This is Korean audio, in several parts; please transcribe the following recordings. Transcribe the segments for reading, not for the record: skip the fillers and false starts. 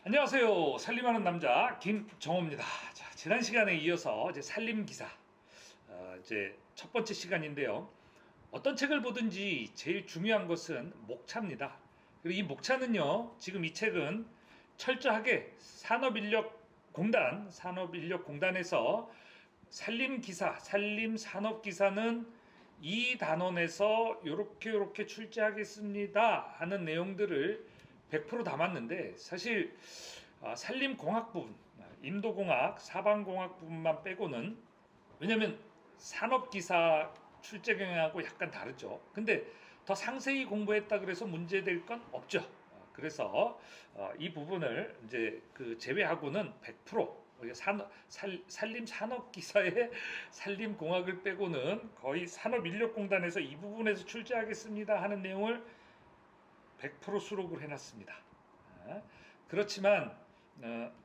안녕하세요. 살림하는 남자 김정호입니다. 자, 지난 시간에 이어서 이제 살림 기사 이제 첫 번째 시간인데요. 어떤 책을 보든지 제일 중요한 것은 목차입니다. 그리고 이 목차는요, 지금 이 책은 철저하게 산업인력공단에서 살림 기사, 살림 산업 기사는 이 단원에서 요렇게 출제하겠습니다 하는 내용들을 100% 담았는데, 사실 산림공학 부분, 인도공학, 사방공학 부분만 빼고는, 왜냐면 산업기사 출제 경향하고 약간 다르죠. 근데 더 상세히 공부했다 그래서 문제될 건 없죠. 그래서 이 부분을 이제 그 제외하고는 100% 산림 산업기사의 산림공학을 빼고는 거의 산업인력공단에서 이 부분에서 출제하겠습니다 하는 내용을 100% 수록을 해놨습니다. 그렇지만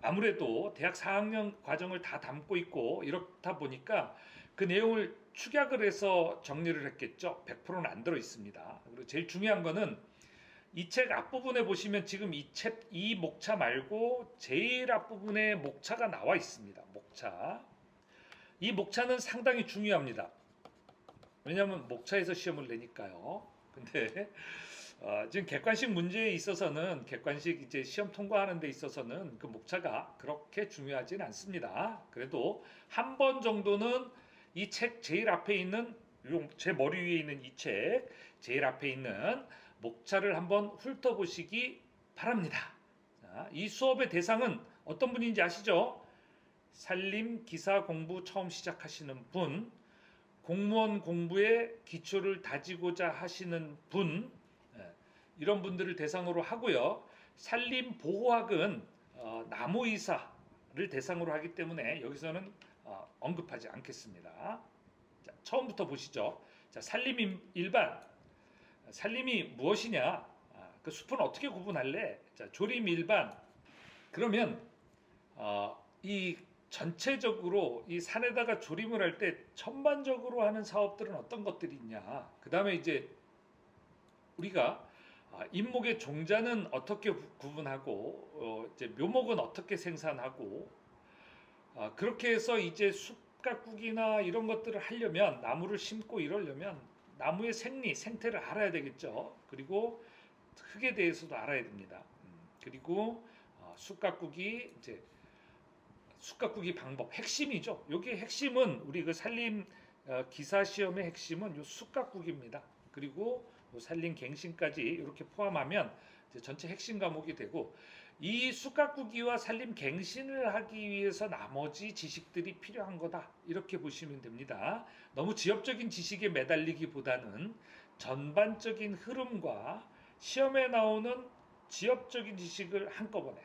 아무래도 대학 4학년 과정을 다 담고 있고 이렇다 보니까 그 내용을 축약을 해서 정리를 했겠죠. 100%는 안 들어 있습니다. 그리고 제일 중요한 거는 이 책 앞부분에 보시면 지금 이 목차 말고 제일 앞부분에 목차가 나와 있습니다. 목차. 이 목차는 상당히 중요합니다. 왜냐하면 목차에서 시험을 내니까요. 근데 지금 객관식 문제에 있어서는, 객관식 이제 시험 통과하는 데 있어서는 그 목차가 그렇게 중요하진 않습니다. 그래도 한 번 정도는 이 책 제일 앞에 있는, 제 머리 위에 있는 이 책 제일 앞에 있는 목차를 한번 훑어보시기 바랍니다. 자, 이 수업의 대상은 어떤 분인지 아시죠? 산림 기사 공부 처음 시작하시는 분, 공무원 공부의 기초를 다지고자 하시는 분, 이런 분들을 대상으로 하고요. 산림보호학은 나무의사를 대상으로 하기 때문에 여기서는 언급하지 않겠습니다. 자, 처음부터 보시죠. 자, 일반, 산림이 무엇이냐? 그 숲은 어떻게 구분할래? 자, 조림 일반. 그러면 이 전체적으로 이 산에다가 조림을 할 때 전반적으로 하는 사업들은 어떤 것들이 있냐? 그 다음에 이제 우리가 인목의 종자는 어떻게 구분하고, 이제 묘목은 어떻게 생산하고, 그렇게 해서 이제 숲 가꾸기나 이런 것들을 하려면, 나무를 심고 이러려면 나무의 생태를 알아야 되겠죠. 그리고 흙에 대해서도 알아야 됩니다. 그리고 숲 가꾸기, 이제 숲 가꾸기 방법, 핵심이죠. 여기 핵심은 우리 그 산림 기사 시험의 핵심은 요 숲 가꾸기입니다. 그리고 산림 갱신까지 이렇게 포함하면 이제 전체 핵심 과목이 되고, 이 숲 가꾸기와 산림 갱신을 하기 위해서 나머지 지식들이 필요한 거다, 이렇게 보시면 됩니다. 너무 지엽적인 지식에 매달리기보다는 전반적인 흐름과 시험에 나오는 지엽적인 지식을 한꺼번에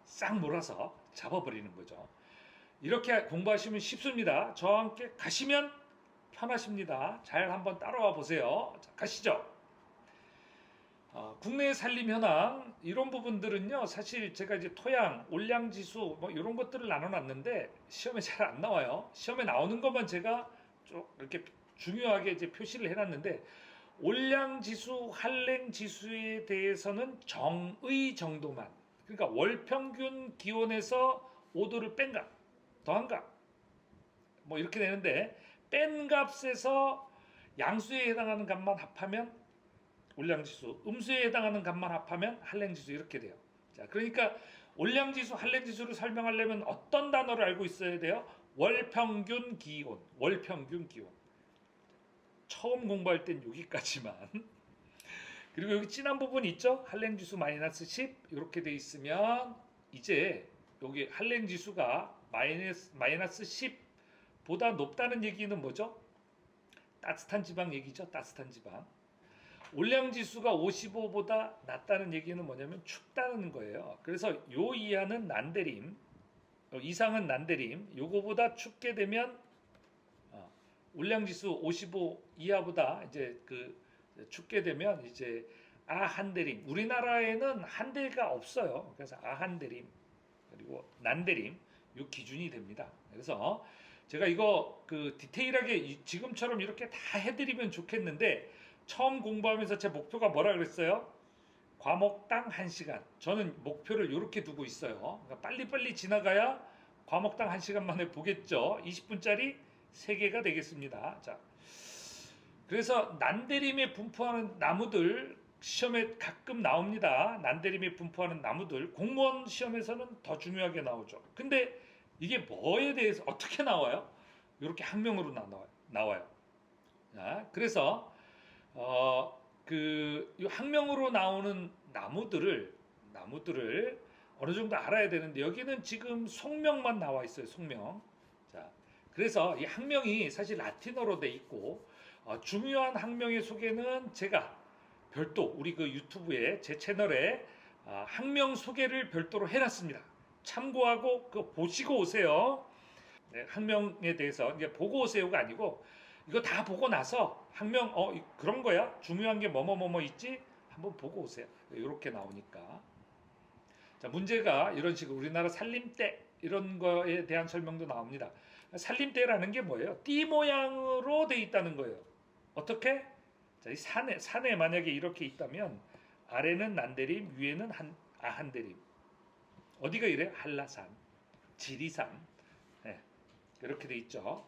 싹 몰아서 잡아버리는 거죠. 이렇게 공부하시면 쉽습니다. 저와 함께 가시면 편하십니다. 잘 한번 따라와 보세요. 자, 가시죠. 국내 산림 현황 이런 부분들은요, 사실 제가 이제 토양, 올량 지수 뭐 이런 것들을 나눠놨는데 시험에 잘 안 나와요. 시험에 나오는 것만 제가 좀 이렇게 중요하게 이제 표시를 해놨는데, 올량 지수, 한랭 지수에 대해서는 정의 정도만, 그러니까 월 평균 기온에서 5도를 뺀 값, 더한 값, 뭐 이렇게 되는데, 뺀 값에서 양수에 해당하는 값만 합하면 올량지수, 음수에 해당하는 값만 합하면 한랭지수, 이렇게 돼요. 자, 그러니까 올량지수, 한랭지수를 설명하려면 어떤 단어를 알고 있어야 돼요? 월평균 기온, 월평균 기온. 처음 공부할 땐 여기까지만. 그리고 여기 진한 부분 있죠? 한랭지수 마이너스 10 이렇게 돼 있으면 이제 여기 한랭지수가 마이너스 10보다 높다는 얘기는 뭐죠? 따뜻한 지방 얘기죠. 따뜻한 지방. 올량지수가 55보다 낮다는 얘기는 뭐냐면 춥다는 거예요. 그래서 요 이하는 난데림, 이상은 난데림, 요거보다 춥게 되면 올량지수 55 이하보다 이제 그 춥게 되면 이제 아한데림. 우리나라에는 한대가 없어요. 그래서 아한데림, 그리고 난데림, 요 기준이 됩니다. 그래서 제가 이거 그 디테일하게 지금처럼 이렇게 다 해드리면 좋겠는데, 처음 공부하면서 제 목표가 뭐라 그랬어요? 과목당 1시간. 저는 목표를 이렇게 두고 있어요. 그러니까 빨리빨리 지나가야 과목당 1시간 만에 보겠죠. 20분짜리 3개가 되겠습니다. 자, 그래서 난데림에 분포하는 나무들 시험에 가끔 나옵니다. 난데림에 분포하는 나무들 공무원 시험에서는 더 중요하게 나오죠. 근데 이게 뭐에 대해서 어떻게 나와요? 이렇게 학명으로 나와요. 자, 그래서 이 학명으로 나오는 나무들을 어느 정도 알아야 되는데 여기는 지금 속명만 나와 있어요. 속명. 자, 그래서 이 학명이 사실 라틴어로 돼 있고 중요한 학명의 소개는 제가 별도 우리 그 유튜브에 제 채널에 학명 소개를 별도로 해놨습니다. 참고하고 그 보시고 오세요. 네, 학명에 대해서 이제 보고 오세요가 아니고 이거 다 보고 나서 학명 그런 거야 중요한 게 뭐뭐 있지 한번 보고 오세요. 이렇게 나오니까 자 문제가 이런 식으로 우리나라 살림대 이런 거에 대한 설명도 나옵니다. 살림대라는 게 뭐예요? 띠 모양으로 돼 있다는 거예요. 어떻게? 자, 이 산에 만약에 이렇게 있다면 아래는 난데림 위에는 한데림 어디가 이래? 한라산, 지리산 네, 이렇게 돼 있죠.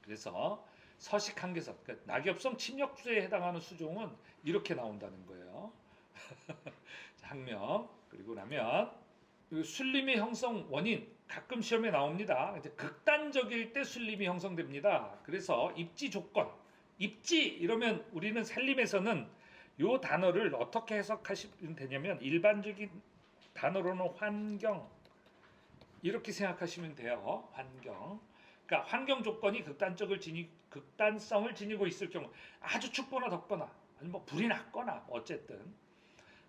그래서 서식 한계선, 그러니까 낙엽성 침략주제에 해당하는 수종은 이렇게 나온다는 거예요. 학명 그리고 나면 순림의 형성 원인 가끔 시험에 나옵니다. 이제 극단적일 때 순림이 형성됩니다. 그래서 입지 조건, 입지 이러면 우리는 산림에서는 이 단어를 어떻게 해석하시면 되냐면 일반적인 단어로는 환경 이렇게 생각하시면 돼요. 환경. 그러니까 환경 조건이 극단성을 지니고 있을 경우 아주 춥거나 덥거나 아니 뭐 불이 났거나 어쨌든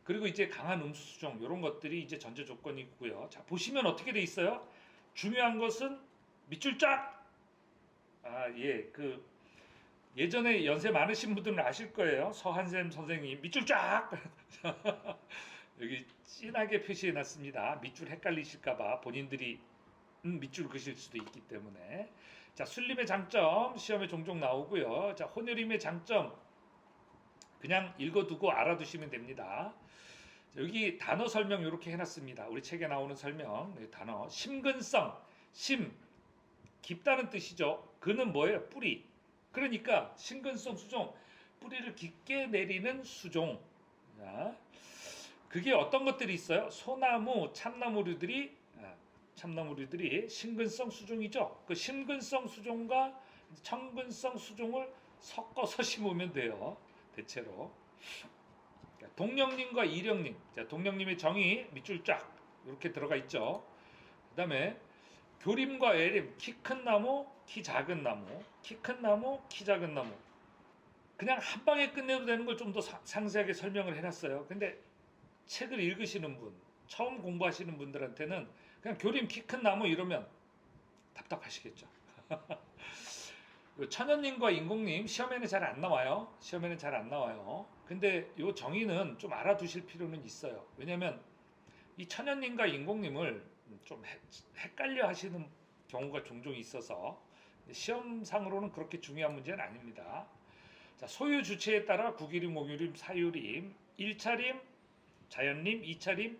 그리고 이제 강한 음수수종 이런 것들이 이제 전제 조건이고요. 자 보시면 어떻게 돼 있어요? 중요한 것은 밑줄 쫙. 그 예전에 연세 많으신 분들은 아실 거예요. 서한샘 선생님 밑줄 쫙. 여기 진하게 표시해 놨습니다. 밑줄 헷갈리실까봐 본인들이 밑줄 그실 수도 있기 때문에 자 순림의 장점 시험에 종종 나오고요. 자 혼혈임의 장점 그냥 읽어두고 알아두시면 됩니다. 자, 여기 단어 설명 이렇게 해놨습니다. 우리 책에 나오는 설명 단어 심근성 심 깊다는 뜻이죠. 근은 뭐예요? 뿌리. 그러니까 심근성 수종 뿌리를 깊게 내리는 수종. 자, 그게 어떤 것들이 있어요? 소나무, 참나무류들이 심근성 수종이죠. 그 심근성 수종과 청근성 수종을 섞어서 심으면 돼요. 대체로. 동령님과 이령님. 자, 동령님의 정의 밑줄 쫙 이렇게 들어가 있죠. 그다음에 교림과 애림. 키 큰 나무, 키 작은 나무. 키 큰 나무, 키 작은 나무. 그냥 한 방에 끝내도 되는 걸 좀 더 상세하게 설명을 해놨어요. 근데 책을 읽으시는 분, 처음 공부하시는 분들한테는 그냥 교림 키 큰 나무 이러면 답답하시겠죠. 천연님과 인공님 시험에는 잘 안 나와요. 근데 이 정의는 좀 알아두실 필요는 있어요. 왜냐하면 이 천연님과 인공님을 좀 헷갈려 하시는 경우가 종종 있어서 시험상으로는 그렇게 중요한 문제는 아닙니다. 자, 소유 주체에 따라 구기림, 공유림, 사유림, 1차림, 자연림, 2차림,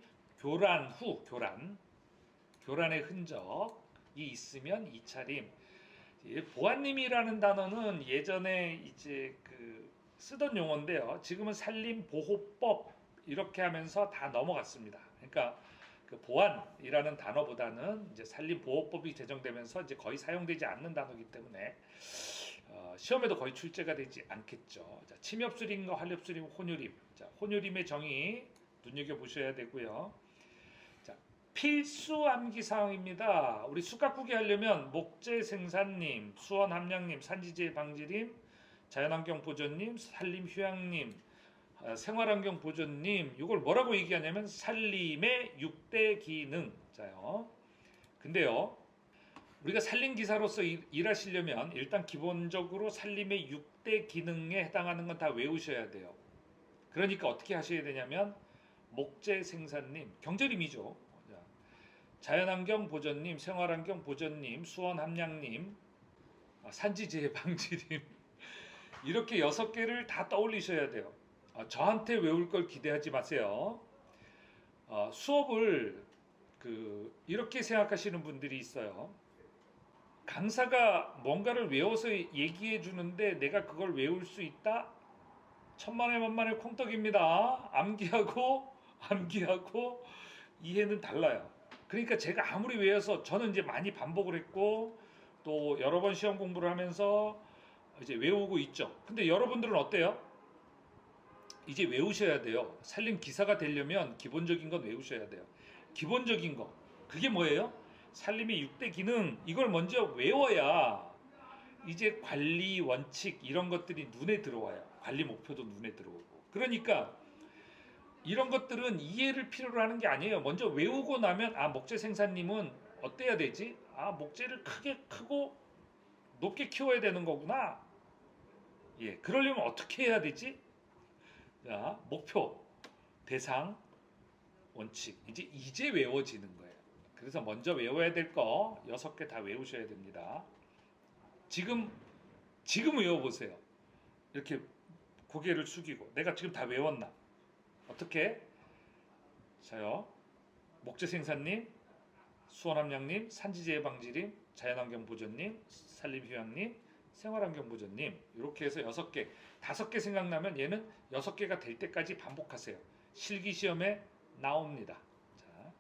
교란의 흔적이 있으면 2차림. 보안림이라는 단어는 예전에 이제 그 쓰던 용어인데요. 지금은 산림보호법 이렇게 하면서 다 넘어갔습니다. 그러니까 그 보안이라는 단어보다는 이제 산림보호법이 제정되면서 이제 거의 사용되지 않는 단어이기 때문에 시험에도 거의 출제가 되지 않겠죠. 자, 침엽수림과 활엽수림, 혼유림. 자, 혼유림의 정의 눈여겨 보셔야 되고요. 자, 필수 암기 사항입니다. 우리 수학국이 하려면 목재 생산님, 수원 함량님, 산지재 방지님, 자연환경 보존님, 산림 휴양님, 생활환경 보존님. 이걸 뭐라고 얘기하냐면 산림의 6대 기능. 자요. 근데요. 우리가 산림기사로서 일하시려면 일단 기본적으로 산림의 6대 기능에 해당하는 건 다 외우셔야 돼요. 그러니까 어떻게 하셔야 되냐면 목재 생산님, 경제림이죠. 자연환경 보전님, 생활환경 보전님, 수원 함량님, 산지재해 방지님 이렇게 6개를 다 떠올리셔야 돼요. 저한테 외울 걸 기대하지 마세요. 수업을 이렇게 생각하시는 분들이 있어요. 강사가 뭔가를 외워서 얘기해 주는데 내가 그걸 외울 수 있다? 천만에 만만의 콩떡입니다. 암기하고 이해는 달라요. 그러니까 제가 아무리 외워서 저는 이제 많이 반복을 했고 또 여러 번 시험 공부를 하면서 이제 외우고 있죠. 근데 여러분들은 어때요? 이제 외우셔야 돼요. 살림 기사가 되려면 기본적인 건 외우셔야 돼요. 기본적인 거. 그게 뭐예요? 살림의 6대 기능. 이걸 먼저 외워야 이제 관리 원칙 이런 것들이 눈에 들어와요. 관리 목표도 눈에 들어오고. 그러니까 이런 것들은 이해를 필요로 하는 게 아니에요. 먼저 외우고 나면 목재 생산님은 어때야 되지? 목재를 크고 높게 키워야 되는 거구나. 예, 그러려면 어떻게 해야 되지? 자, 목표, 대상, 원칙. 이제 외워지는 거예요. 그래서 먼저 외워야 될 거 6개 다 외우셔야 됩니다. 지금 외워보세요. 이렇게 고개를 숙이고 내가 지금 다 외웠나? 어떻게? 자요. 목재 생산님, 수원함량님, 산지재해 방지님, 자연환경보전님, 산림휴양님, 생활환경보전님 이렇게 해서 6개, 5개 생각나면 얘는 6개가 될 때까지 반복하세요. 실기시험에 나옵니다. 자,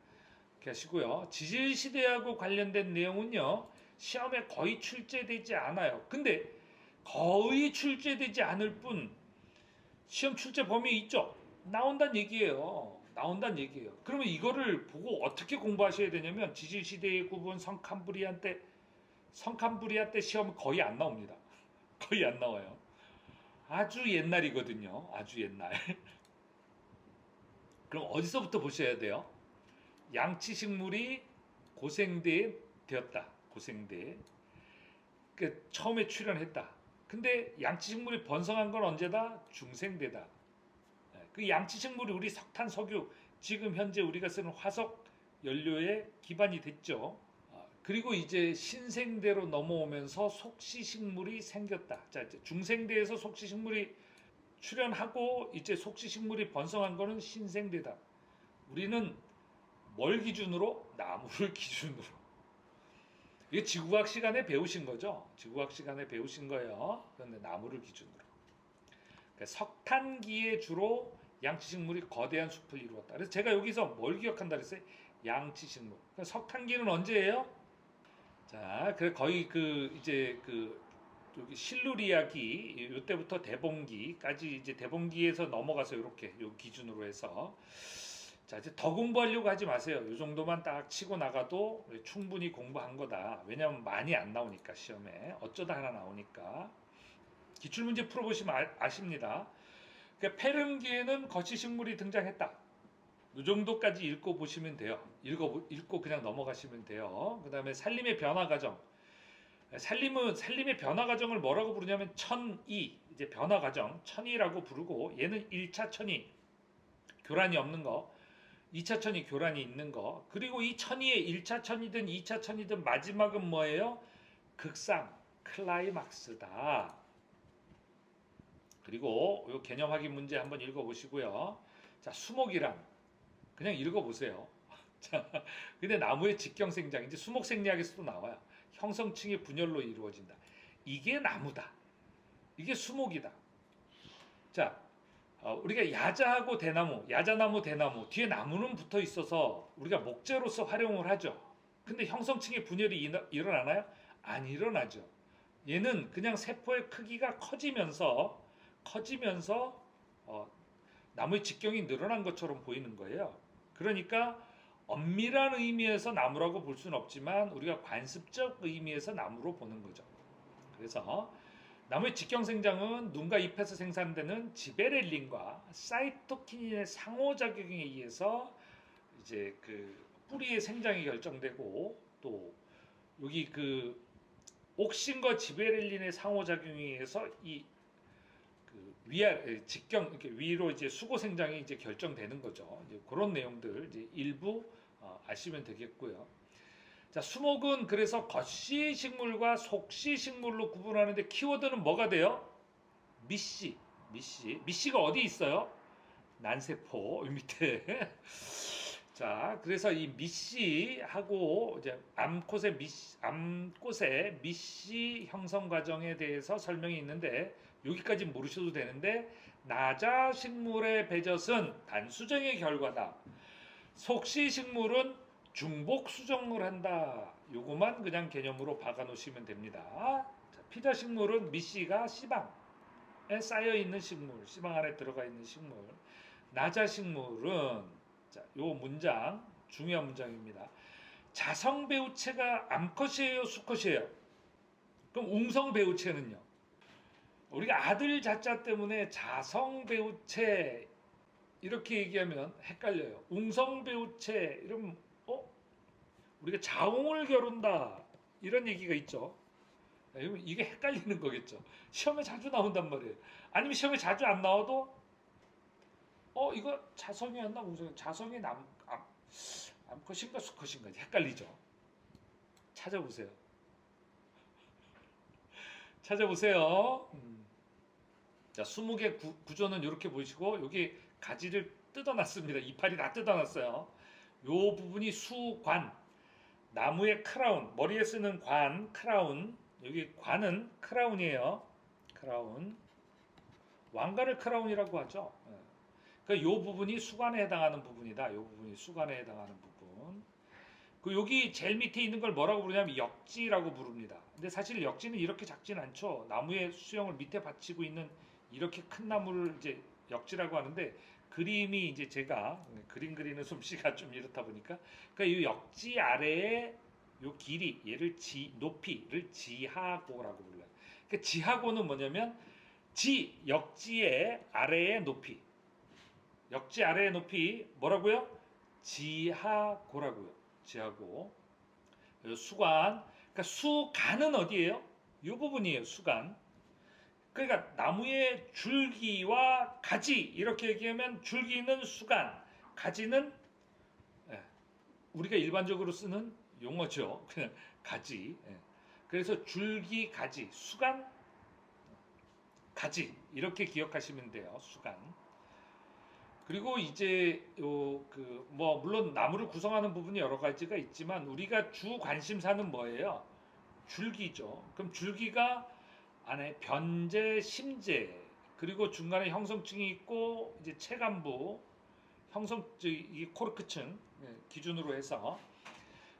이렇게 하시고요. 지질시대하고 관련된 내용은요. 시험에 거의 출제되지 않아요. 근데 거의 출제되지 않을 뿐 시험 출제 범위에 있죠. 나온다는 얘기예요. 그러면 이거를 보고 어떻게 공부하셔야 되냐면 지질시대의 구분 성캄브리아 때 시험 거의 안 나옵니다. 거의 안 나와요. 아주 옛날이거든요. 아주 옛날. 그럼 어디서부터 보셔야 돼요? 양치식물이 고생대에 되었다. 고생대. 그 처음에 출현했다. 근데 양치식물이 번성한 건 언제다? 중생대다. 그 양치식물이 우리 석탄, 석유, 지금 현재 우리가 쓰는 화석 연료의 기반이 됐죠. 그리고 이제 신생대로 넘어오면서 속시식물이 생겼다. 자, 이제 중생대에서 속시식물이 출현하고 이제 속시식물이 번성한 거는 신생대다. 우리는 뭘 기준으로? 나무를 기준으로. 이게 지구과학 시간에 배우신 거죠? 지구과학 시간에 배우신 거예요. 그런데 나무를 기준으로. 그러니까 석탄기에 주로 양치식물이 거대한 숲을 이루었다. 그래서 제가 여기서 뭘 기억한다 그랬어요? 양치식물. 그러니까 석탄기는 언제예요? 자, 그래 거의 여기 실루리아기 이때부터 대봉기까지 이제 대봉기에서 넘어가서 이렇게 요 기준으로 해서 자 이제 더 공부하려고 하지 마세요. 요 정도만 딱 치고 나가도 충분히 공부한 거다. 왜냐면 많이 안 나오니까 시험에 어쩌다 하나 나오니까 기출문제 풀어보시면 아십니다. 그러니까 페름기에는 거치식물이 등장했다. 이 정도까지 읽고 보시면 돼요. 읽고 그냥 넘어가시면 돼요. 그 다음에 살림의 변화 과정. 살림의 변화 과정을 뭐라고 부르냐면 천이, 이제 변화 과정, 천이라고 부르고 얘는 1차 천이, 교란이 없는 거, 2차 천이 교란이 있는 거, 그리고 이 천이의 1차 천이든 2차 천이든 마지막은 뭐예요? 극상, 클라이막스다. 그리고 이 개념 확인 문제 한번 읽어보시고요. 자, 수목이란 그냥 읽어보세요. 자, 근데 나무의 직경생장, 이제 수목생리학에서도 나와요. 형성층의 분열로 이루어진다. 이게 나무다. 이게 수목이다. 자, 우리가 야자하고 대나무, 야자나무, 대나무 뒤에 나무는 붙어 있어서 우리가 목재로서 활용을 하죠. 근데 형성층의 분열이 일어나나요? 안 일어나죠. 얘는 그냥 세포의 크기가 커지면서 나무의 직경이 늘어난 것처럼 보이는 거예요. 그러니까 엄밀한 의미에서 나무라고 볼 수는 없지만 우리가 관습적 의미에서 나무로 보는 거죠. 그래서 나무의 직경생장은 눈과 잎에서 생산되는 지베렐린과 사이토키닌의 상호작용에 의해서 이제 그 뿌리의 생장이 결정되고 또 여기 그 옥신과 지베렐린의 상호작용에 의해서 이 직경 이렇게 위로 이제 수고 생장이 이제 결정되는 거죠. 이제 그런 내용들 이제 일부 아시면 되겠고요. 자, 수목은 그래서 겉시 식물과 속시 식물로 구분하는데 키워드는 뭐가 돼요? 미씨, 미씨가 어디 있어요? 난세포 밑에. 자, 그래서 이 미씨하고 이제 암꽃의 미씨 형성 과정에 대해서 설명이 있는데 여기까지 모르셔도 되는데 나자 식물의 배젖은 단수정의 결과다. 속시 식물은 중복 수정을 한다. 요거만 그냥 개념으로 박아 놓으시면 됩니다. 자, 피자 식물은 미씨가 씨방에 쌓여 있는 식물, 씨방 안에 들어가 있는 식물. 나자 식물은 자, 요 문장 중요한 문장입니다. 자성 배우체가 암컷이에요, 수컷이에요? 그럼 웅성 배우체는요? 우리가 아들 자자 때문에 자성 배우체 이렇게 얘기하면 헷갈려요. 웅성 배우체 이러면 우리가 자웅을 겨룬다 이런 얘기가 있죠. 이게 헷갈리는 거겠죠. 시험에 자주 나온단 말이에요. 아니면 시험에 자주 안 나와도 이거 자성이었나 웅성 자성이 암컷인가 수컷인가 헷갈리죠. 찾아보세요. 찾아보세요. 자, 20개 구조는 이렇게 보시고 여기 가지를 뜯어놨습니다. 이파리 다 뜯어놨어요. 요 부분이 수관, 나무의 크라운, 머리에 쓰는 관, 크라운. 여기 관은 크라운이에요. 크라운. 왕관을 크라운이라고 하죠. 그러니까 요 부분이 수관에 해당하는 부분이다. 요 부분이 수관에 해당하는 부분. 그 여기 제일 밑에 있는 걸 뭐라고 부르냐면 역지라고 부릅니다. 근데 사실 역지는 이렇게 작진 않죠. 나무의 수영을 밑에 받치고 있는 이렇게 큰 나무를 이제 역지라고 하는데 그림이 이제 제가 그림 그리는 솜씨가 좀 이렇다 보니까 그러니까 이 역지 아래에 요 길이 얘를 높이를 지하고라고 불러요. 그러니까 지하고는 뭐냐면 역지의 아래의 높이. 역지 아래의 높이 뭐라고요? 지하고라고요. 지하고. 수관. 그러니까 수간은 어디예요? 이 부분이에요. 수간. 그러니까 나무의 줄기와 가지 이렇게 얘기하면 줄기는 수간, 가지는 우리가 일반적으로 쓰는 용어죠. 그냥 가지. 그래서 줄기, 가지, 수간, 가지 이렇게 기억하시면 돼요. 수간. 그리고 이제 뭐 물론 나무를 구성하는 부분이 여러 가지가 있지만 우리가 주 관심사는 뭐예요? 줄기죠. 그럼 줄기가 안에 변제, 심제 그리고 중간에 형성층이 있고 이제 체간부 이 코르크층 기준으로 해서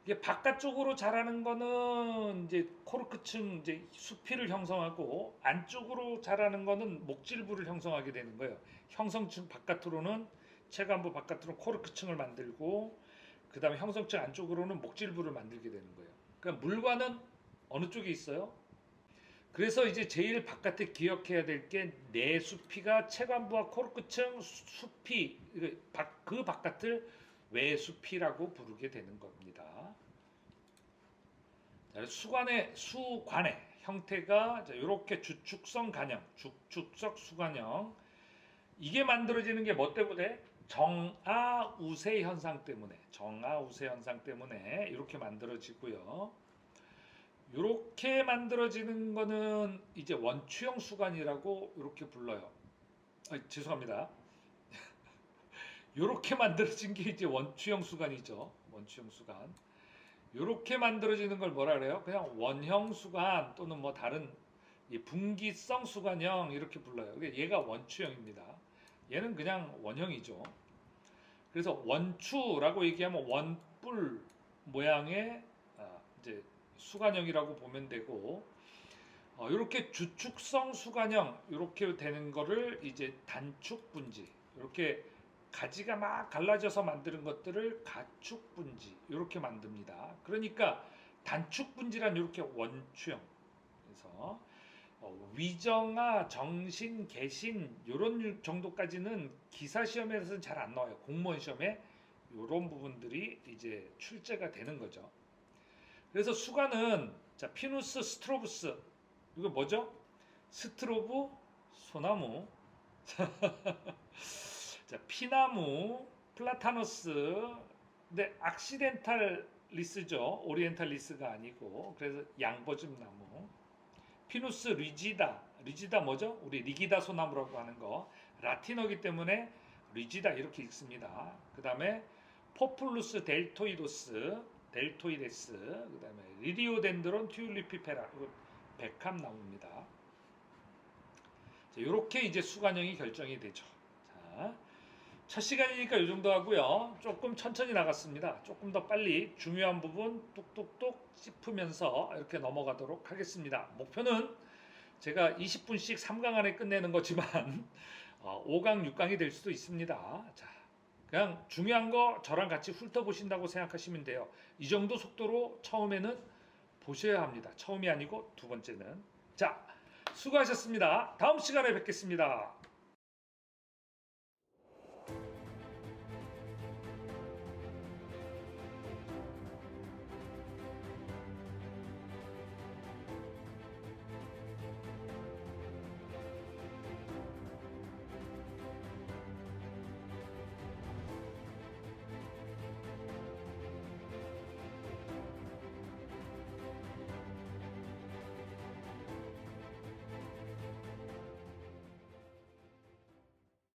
이게 바깥쪽으로 자라는 거는 이제 코르크층 이제 수피를 형성하고 안쪽으로 자라는 거는 목질부를 형성하게 되는 거예요. 형성층 바깥으로는 체간부 바깥으로는 코르크층을 만들고 그 다음에 형성층 안쪽으로는 목질부를 만들게 되는 거예요. 그러니까 물과는 어느 쪽에 있어요? 그래서 이제 제일 바깥에 기억해야 될 게 내수피가 체관부와 코르크층 수피 그 바깥을 외수피라고 부르게 되는 겁니다. 수관의 형태가 이렇게 주축성 간형, 주축석 수관형 이게 만들어지는 게 뭐 때문에? 정아우세 현상 때문에 이렇게 만들어지고요. 이렇게 만들어지는 거는 이제 원추형 수관이라고 이렇게 불러요. 죄송합니다. 이렇게 만들어진 게 이제 원추형 수관이죠. 원추형 수관. 이렇게 만들어지는 걸 뭐라 그래요? 그냥 원형 수관 또는 뭐 다른 분기성 수관형 이렇게 불러요. 얘가 원추형입니다. 얘는 그냥 원형이죠. 그래서 원추라고 얘기하면 원뿔 모양의 이제 수관형이라고 보면 되고 이렇게 주축성 수관형 이렇게 되는 거를 이제 단축분지 이렇게 가지가 막 갈라져서 만드는 것들을 가축분지 이렇게 만듭니다. 그러니까 단축분지란 이렇게 원추형 그래서 위정아, 정신, 개신 이런 정도까지는 기사 시험에서는 잘 안 나와요. 공무원 시험에 이런 부분들이 이제 출제가 되는 거죠. 그래서 수관은 자 피누스 스트로브스 이거 뭐죠? 스트로브 소나무 자 피나무 플라타너스 근데 악시덴탈리스죠 오리엔탈리스가 아니고 그래서 양버즘 나무 피누스 리지다 리지다 뭐죠? 우리 리기다 소나무라고 하는 거. 라틴어기 때문에 리지다 이렇게 읽습니다. 그 다음에 포플루스 델토이데스, 그 다음에 리리오덴드론 튜리피페라, 이거 백합 나무입니다. 이렇게 이제 수관형이 결정이 되죠. 자, 첫 시간이니까 이 정도 하고요. 조금 천천히 나갔습니다. 조금 더 빨리 중요한 부분 뚝뚝뚝 짚으면서 이렇게 넘어가도록 하겠습니다. 목표는 제가 20분씩 3강 안에 끝내는 거지만 5강, 6강이 될 수도 있습니다. 자, 그냥 중요한 거 저랑 같이 훑어보신다고 생각하시면 돼요. 이 정도 속도로 처음에는 보셔야 합니다. 처음이 아니고 두 번째는. 자, 수고하셨습니다. 다음 시간에 뵙겠습니다.